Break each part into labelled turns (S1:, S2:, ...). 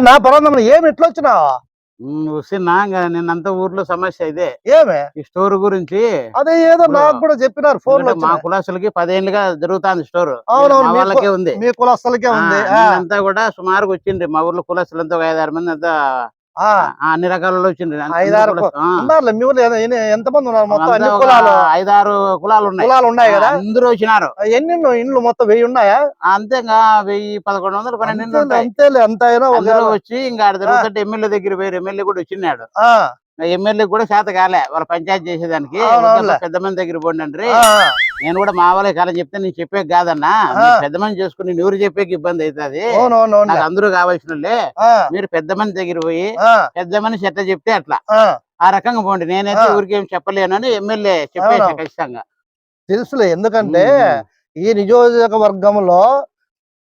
S1: నా పరంగా ఏమి ఎట్లా వచ్చినావా?
S2: వస్తున్నా నిన్నంతా ఊర్లో సమస్య ఇదే.
S1: ఏమే
S2: ఈ స్టోర్ గురించి
S1: అదే ఏదో నాకు కూడా చెప్పినారు ఫోన్ లో.
S2: మా కులాసులకి 10 ఏళ్ళుగా జరుగుతుంది స్టోర్.
S1: అవునవును,
S2: వాళ్ళకే ఉంది,
S1: మీ కులస్తులకే ఉంది.
S2: అంతా కూడా సుమారుగా వచ్చిండ్రి మా ఊర్లో కులాసులంతా ఒక 5-6 మంది అంతా అన్ని రకాలలో వచ్చిండ్రి.
S1: 5-6 ఉన్నారులే మీ ఊర్లో. ఎంత మంది ఉన్నారు మొత్తం? అన్ని కులాలు
S2: 5-6 కులాలు ఉన్నాయి
S1: కదా.
S2: అందరూ వచ్చినారు.
S1: ఎన్ని ఇండ్లు మొత్తం 1000 ఉన్నాయా?
S2: అంతేగా 1000-1100-1200 ఉంటాయి.
S1: అంతేలే, అంత
S2: వచ్చి ఇంకా జరుగుతుంటే ఎమ్మెల్యే దగ్గర పోయి ఎమ్మెల్యే కూడా వచ్చినాడు. ఎమ్మెల్యే కూడా చేత కాలే వాళ్ళ పంచాయతీ చేసేదానికి. పెద్ద మంది దగ్గర పోండి. నేను కూడా మా వాళ్ళకి కాలం చెప్తే నేను చెప్పే కాదన్నా, పెద్ద మంది చేసుకుని ఎవరు చెప్పేకి ఇబ్బంది అవుతుంది. నాకు అందరూ కావాల్సిన మీరు పెద్ద మంది దగ్గర పోయి పెద్ద మనిషి ఎట్లా చెప్తే అట్లా ఆ రకంగా పోండి. నేనైతే ఊరికేం చెప్పలేనని ఎమ్మెల్యే చెప్పేసా ఖచ్చితంగా.
S1: తెలుసులే, ఎందుకంటే ఈ నియోజకవర్గంలో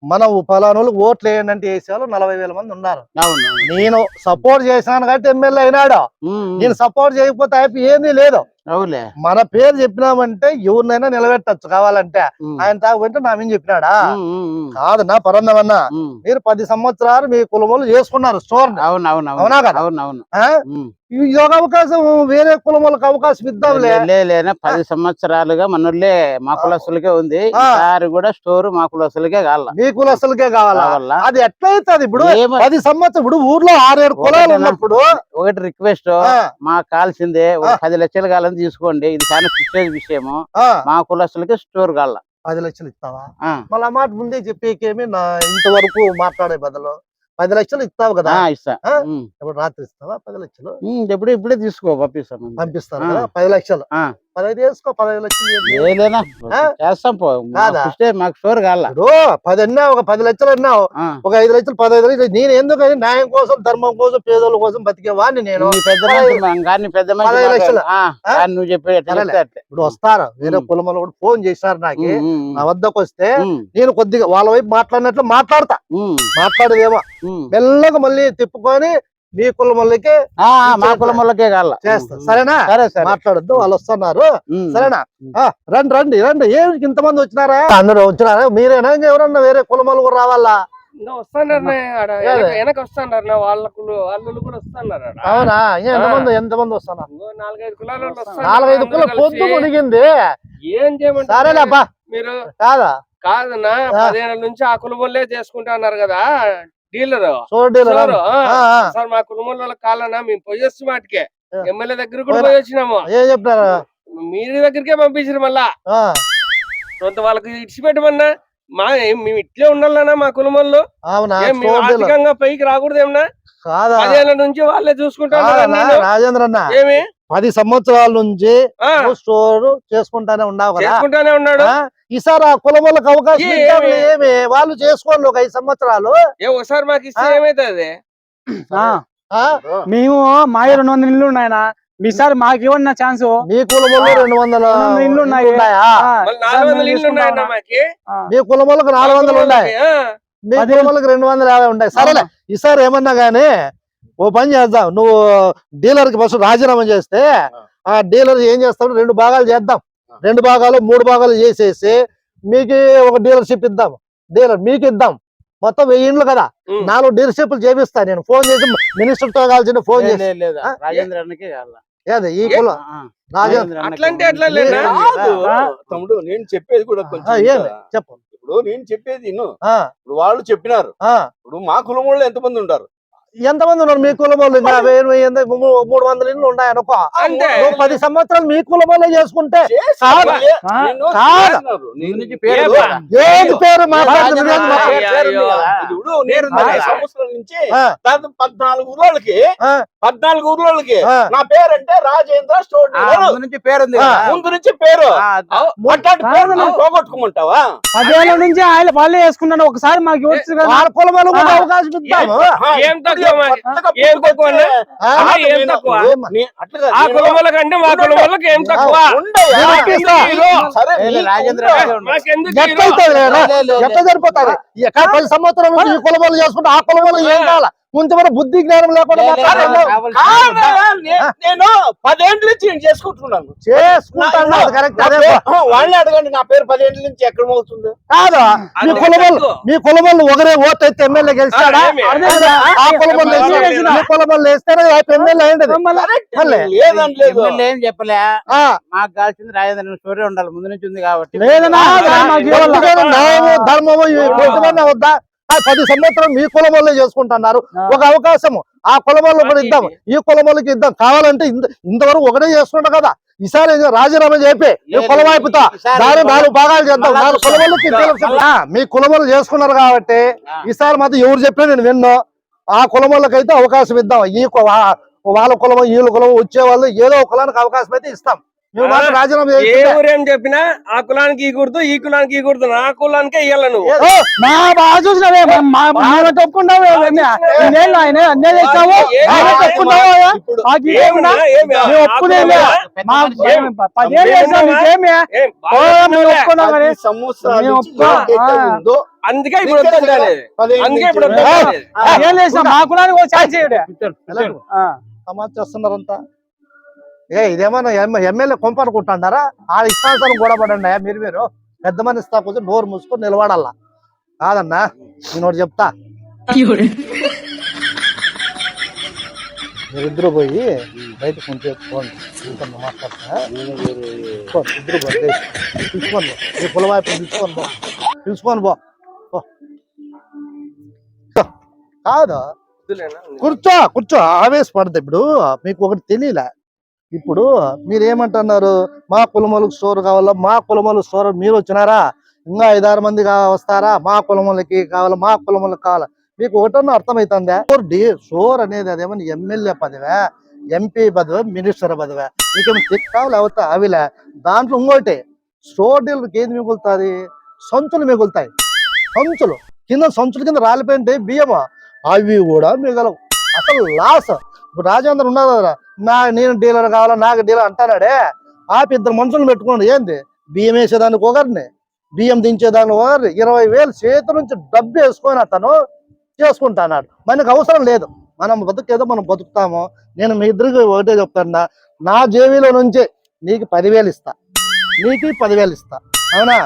S1: మనం ఫలానోళ్ళు ఓట్లు వేయండి అంటే వేసేవాళ్ళు 40,000 మంది ఉన్నారు. నేను సపోర్ట్ చేసినాను కాబట్టి ఎమ్మెల్యే అయినాడు. నేను సపోర్ట్ చేయకపోతే ఏంది లేదు. మన పేరు చెప్పినామంటే ఎవరినైనా నిలబెట్టచ్చు కావాలంటే. ఆయన తాగుంటే నా మీద చెప్పినాడా? కాదు నా పరందమన్నా, మీరు 10 సంవత్సరాలు మీ కులమోళ్ళు చేసుకున్నారు స్టోర్. అవునా కదా? ఈ అవకాశం వేరే కులమోళ్ళకి అవకాశం ఇద్దాంలే.
S2: 10 సంవత్సరాలుగా మనోళ్ళే మా కులస్తులకే ఉంది. ఈసారి కూడా స్టోర్ మా కులస్తులకే కావాలా, మీ
S1: కులస్తులకే కావాలా? అది ఎట్లయితుంది? ఇప్పుడు 10 సంవత్సరం ఇప్పుడు ఊర్లో 6-7 కులాలు ఉన్నప్పుడు
S2: ఒకటి రిక్వెస్ట్, మాకు కావాల్సిందే 10 లక్షలు కావాలని తీసుకోండి. ఇది చాలా ప్రిస్టేజ్ విషయము. మా కులస్తులకి స్టోర్ కావాలా.
S1: 10 లక్షలు ఇస్తావా? మళ్ళీ ఆ మాట ముందే చెప్పేకేమి ఇంతవరకు మాట్లాడే బదులు 10 లక్షలు ఇస్తావు కదా?
S2: ఇస్తా.
S1: ఇప్పుడు రాత్రి ఇస్తావా 10 లక్షలు?
S2: ఇప్పుడే తీసుకో,
S1: పంపిస్తాను కదా 10 లక్షలు. 15 వేసుకో, 15 లక్షలు
S2: చేస్తాం. మాకు స్టోర్ కావాలా.
S1: 10 అన్నావు, ఒక 10 లక్షలు అన్నావు, ఒక 5 లక్షలు 15 లక్షలు. నేను ఎందుకని న్యాయం కోసం, ధర్మం కోసం, పేదోళ్ళ కోసం బతికేవాడిని నేను.
S2: నువ్వు చెప్పే
S1: ఇప్పుడు వస్తారా వేరే కులమలు కూడా ఫోన్ చేశారు నాకు. నా వద్దకు వస్తే నేను కొద్దిగా వాళ్ళ వైపు మాట్లాడినట్లు మాట్లాడేదేమో మెల్లగా మళ్ళీ తిప్పుకొని మీ కులమల్లకే
S2: మా కులమల్లకే కావాలా
S1: చేస్తా. సరేనా? మాట్లాడద్దు, వాళ్ళు వస్తున్నారు. సరేనా? రండి. ఏమి ఇంతమంది వచ్చినారా? అందరూ వచ్చినారా? మీరేనా ఎవరన్నా వేరే కులమలు కూడా రావాలా? అవునా? ఎంతమంది వస్తున్నారు?
S3: 4-5 కులాలు.
S1: 4-5 కులాలు పొద్దు మునిగింది.
S3: ఏం చేయమంటారు?
S1: సరేలేబ్బా,
S3: మీరు
S1: కాదన్నా
S3: 10 ఏళ్ళ నుంచి ఆ కులమల్లే చేసుకుంటా అన్నారు కదా డీలర్. సార్ మా కులమల్లోకి కాలన్నా మేము పోయేస్తు మాటికే ఎమ్మెల్యే దగ్గర కూడా పోయి వచ్చినాము.
S1: ఏం చెప్తారా?
S3: మీరు దగ్గరికే పంపించారు. మళ్ళా కొంత వాళ్ళకి ఇడిచిపెట్టమన్నా మేము ఇట్లే ఉండాలన్నా మా కులమల్లో. ఆర్థికంగా పైకి రాకూడదు ఏమన్నా? 10 ఏళ్ళ నుంచి వాళ్ళే చూసుకుంటారు.
S1: రాజేంద్ర అన్న, ఏమి 10 సంవత్సరాల నుంచి స్టోర్ చేసుకుంటానే ఉన్నాడు. ఈసారి ఆ కులం వాళ్ళకి అవకాశం ఏమి? వాళ్ళు చేసుకోండి ఒక 5 సంవత్సరాలు.
S3: ఒకసారి మాకు ఇస్తే ఏమైతుంది?
S4: మేము మా 200 ఇల్లు ఉన్నాయన, మీసారి మాకు ఇవ్వండి నా ఛాన్స్.
S1: మీ కులంలో 200
S4: ఇల్లు ఉన్నాయి.
S1: మీ కులం వాళ్ళకి 400 ఉన్నాయి, మీ కులం వాళ్ళకి 250 ఉంటాయి. సరేలే, ఈసారి ఏమన్నా గానీ ఓ పని చేద్దాం. నువ్వు డీలర్ కి ఫస్ట్ రాజీనామా చేస్తే ఆ డీలర్ ఏం చేస్తాడు, 2 భాగాలు చేద్దాం. 2 భాగాలు 3 భాగాలు చేసేసి మీకు ఒక డీలర్షిప్ ఇద్దాం. డీలర్ మీకు ఇద్దాం. మొత్తం 1000 ఇండ్లు కదా, 4 డీలర్షిప్లు చేపిస్తా నేను. ఫోన్ చేసి మినిస్టర్ తో కావాల్సిన ఫోన్ చేసి ఈ కులం
S5: తమ్ముడు నేను చెప్పేది కూడా
S1: చెప్పు.
S5: ఇప్పుడు నేను చెప్పేది ఇప్పుడు వాళ్ళు చెప్పినారు. ఇప్పుడు మా కులం వాళ్ళు ఎంతమంది ఉంటారు?
S1: ఎంతమంది ఉన్నారు మీ కులం వాళ్ళు? 300 ఇండ్లు ఉన్నాయనుకో. 10 సంవత్సరాలు మీ కులం వాళ్ళే చేసుకుంటే ఏది పేరు
S5: సంవత్సరాల నుంచి 14 ఊర్లకి నా పేరంటే రాజేంద్ర స్టోర్ ముందు నుంచి పేరు పోగొట్టుకోమంటావా?
S4: 10 ఏళ్ళ నుంచి వాళ్ళే వేసుకున్నాను. ఒకసారి మాకు
S1: కులం వాళ్ళకు అవకాశం ఇద్దాము.
S3: కంటే మా కులం వాళ్ళకి ఏం తక్కువ?
S1: ఎట్లా సరిపోతారు? 10 సంవత్సరాల నుంచి ఈ కులం వాళ్ళు చేసుకుంటే ఆ కులం వాళ్ళు ఏం కావాలా? కొంచెం బుద్ధి జ్ఞానం లేకుండా మాట్లాడుతున్నావు.
S5: నేను 10 ఏళ్ళ నుంచి నేను చేసుకుంటున్నాను.
S1: చేసుకుంటాను అది కరెక్ట్.
S5: వాళ్ళని అడగండి, నా పేరు 10 ఏళ్ళ నుంచి ఎక్కడ మోగుతుంది?
S1: కాదు మీ కులమల్లు ఒకరే ఓటు అయితే ఎమ్మెల్యే గెలిచాడా? ఆ కులమల్లు మీ కులమల్లు వేస్తేనే ఎమ్మెల్యే అయింది.
S5: లేదండి, లేదు.
S2: ఎమ్మెల్యే ఏం చెప్పలే, మాకు కావాల్సింది రాజేంద్ర స్టోరీ ఉండాలి ముందు నుంచి ఉంది కాబట్టి.
S1: న్యాయము ధర్మము వద్దా? 10 సంవత్సరం మీ కులం వల్లే చేసుకుంటున్నారు. ఒక అవకాశము ఆ కులం వల్ల కూడా ఇద్దాం, ఈ కులం వాళ్ళకి ఇద్దాం. కావాలంటే ఇంతవరకు ఒకటే చేసుకుంటా కదా, ఈసారి రాజీనామా చెప్పి మీ కులం వైపుతా దాని 4 భాగాలు చేద్దాం. 4 కులం వాళ్ళకి మీ కులం వాళ్ళు చేసుకున్నారు కాబట్టి ఈసారి మాత్రం ఎవరు చెప్పినా నేను విన్ను. ఆ కులం వాళ్ళకైతే అవకాశం ఇద్దాం. వాళ్ళ కులం వీళ్ళ కులం వచ్చే వాళ్ళు ఏదో ఒక కులానికి అవకాశం అయితే ఇస్తాం. రాజీనామా
S3: ఏ ఊరేం చెప్పినా ఆ కులానికి ఈ గుర్తు, ఈ కులానికి ఈ గుర్తు, నా కులానికే ఇయ్యాల నువ్వు. అందుకే ఇప్పుడు
S1: చేస్తున్నారంతా. ఇదేమన్నా ఎమ్మెల్యే కొంప అనుకుంటున్నారా? ఆ ఇష్టానుసారం గొడవ పడండి. మీరు పెద్ద మనిషి ఇస్తా కొంచెం నోరు మూసుకొని నిలబడాలా. కాదన్నా నేను ఒకటి చెప్తా, మీరిద్దరు పోయి బయట కొంచెం మాట్లాడతా. ఇద్దరు పిలుచుకోండి, మీ కులవైపు పిలుచుకొని పో. కాదు కూర్చో ఆవేశపడదు. ఇప్పుడు మీకు ఒకటి తెలియలే. ఇప్పుడు మీరేమంటున్నారు, మా కులమలకు స్టోర్ కావాలా, మా కులమలకు స్టోర్ మీరు వచ్చినారా, ఇంకా 5-6 మంది వస్తారా, మా కులమలకి కావాలా, మా కులమలకు కావాలా. మీకు ఒకటన్నా అర్థమవుతుందా? స్టోర్ అనేది అదేమన్నా ఎమ్మెల్యే పదవే, ఎంపీ పదవే, మినిస్టర్ పదవే, మీకేమో తిక్కావు లేకపోతే అవిలే. దాంట్లో ఇంకోటి స్టోర్ డీలర్కి ఏది మిగులుతుంది? సంచులు మిగులుతాయి. సంచుల కింద రాలిపోయింటే బియ్యము అవి కూడా మిగలవు. అసలు లాస్. ఇప్పుడు రాజేంద్ర ఉన్నారు కదా, నేను డీలర్ కావాలా, నాకు డీలర్ అంటాడే. ఆపి 2 మనుషులు పెట్టుకోండి. ఏంది బియ్యం వేసేదానికి ఒకరిని, బియ్యం దించేదానికి ఒకరిని, 20,000 చేతి నుంచి డబ్బు వేసుకొని అతను చేసుకుంటున్నాడు. మనకు అవసరం లేదు. మనం బతుకేదో మనం బతుకుతాము. నేను మీ ఇద్దరికి ఒకటే చెప్తాను, నా జేబీలో నుంచి నీకు 10,000 ఇస్తా, నీకు 10,000 ఇస్తా. అవునా?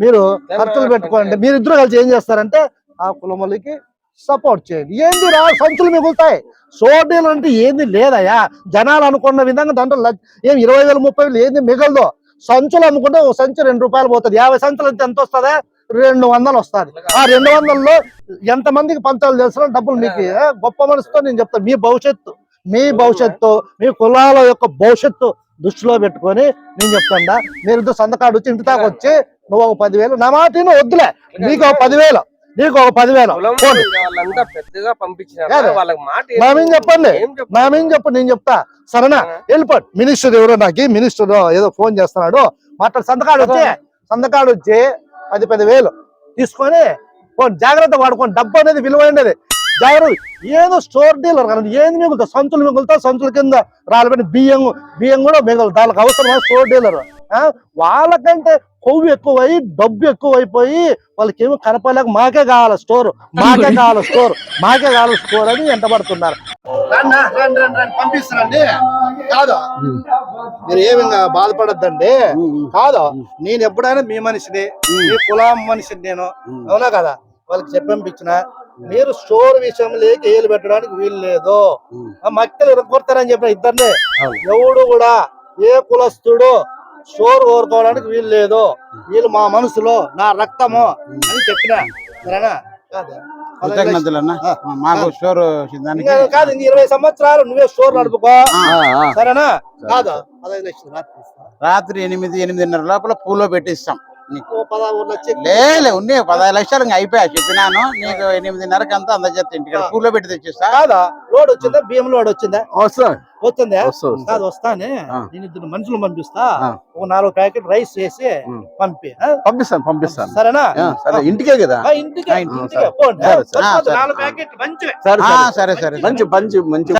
S1: మీరు ఖర్చులు పెట్టుకోండి. మీరిద్దరు కలిసి ఏం చేస్తారంటే ఆ కులములకి సపోర్ట్ చేయండి. ఏంది సంచులు మిగులుతాయి. సోడీలు అంటే ఏంది లేదయా. జనాలు అనుకున్న విధంగా దాంట్లో ఏం 20,000 30,000 ఏంది మిగలదు. సంచులు అమ్ముకుంటే ఒక సంచి 2 రూపాయలు పోతుంది. 50 సంచులు అంటే ఎంత వస్తుంది? 200 వస్తుంది. ఆ 200లో ఎంతమందికి పంచాలు చేస్తున్నా డబ్బులు మీకు గొప్ప మనసుతో నేను చెప్తాను. మీ భవిష్యత్తు మీ కులాల యొక్క భవిష్యత్తు దృష్టిలో పెట్టుకొని నేను చెప్తాడా. మీరు సంతకాడు వచ్చి ఇంటి దాకా వచ్చి నువ్వు ఒక 10,000 నా మాట వద్దులే, నీకు ఒక 10,000, నీకు ఒక 10,000 చెప్పండి. నేను చెప్తా. సరేనా? వెళ్ళిపోండి. మినిస్టర్ ఎవరో నాకు మినిస్టర్ ఏదో ఫోన్ చేస్తున్నాడు, మాట్లాడు. సంతకాడు వచ్చి 10,000 తీసుకొని జాగ్రత్త వాడుకోండి. డబ్బు అనేది విలువైనది. జాగ్రత్త. ఏదో స్టోర్ డీలర్ కదా, ఏంది మిగులుతాయి? సంచులు మిగులుతాయి. సంచుల కింద రాలిపోయిన బియ్యం కూడా మిగులుతాయి. దానికి అవసరమా స్టోర్ డీలర్? వాళ్ళకంటే కొవ్వు ఎక్కువై డబ్బు ఎక్కువైపోయి వాళ్ళకి ఏమో కనపలేక మాకే కావాలి స్టోర్ అని ఎంటబడుతున్నారు. పంపిస్తానండి. కాదు మీరు ఏమి బాధపడద్దండి. కాదు నేను ఎప్పుడైనా మీ మనిషిని, మీ కులం మనిషిని నేను. అవునా కదా? వాళ్ళకి చెప్పంపించిన మీరు స్టోర్ విషయంలోకి ఏలు పెట్టడానికి వీలు లేదు. మక్కలు కొడతారని చెప్పిన ఇద్దరిని. ఎవడు కూడా ఏ కులస్తుడు స్టోర్ కోరుకోవడానికి వీలు లేదు. వీళ్ళు మా మనసులో నా రక్తము అని చెప్పిన. సరేనా? కాదు 20 సంవత్సరాలు నువ్వే స్టోర్ నడుపుకో. సరేనా? కాదు 15 లక్షలు
S2: రాత్రి 8-8:30 లోపల పూలో పెట్టిస్తాం.
S1: 16 లక్షలు
S2: ఉన్నాయి. 15 లక్షలు ఇంకా అయిపోయా. చెప్పినాను నీకు 8:30కి అంతా అందజేస్తా. ఇంటికి పూలో పెట్టి తెచ్చిస్తా.
S1: కాదా? లోడ్ వచ్చిందా? బియ్యం లోడ్ వచ్చిందా? వచ్చిందా? కాదు వస్తానే. నేను 2 మనుషులు పంపిస్తా. ఒక 4 ప్యాకెట్ రైస్ చేసి పంపిస్తాను. సరేనా?
S5: ఇంటికే కదా?
S1: ఇంటికే 4 ప్యాకెట్ మంచివి.
S2: సరే మంచి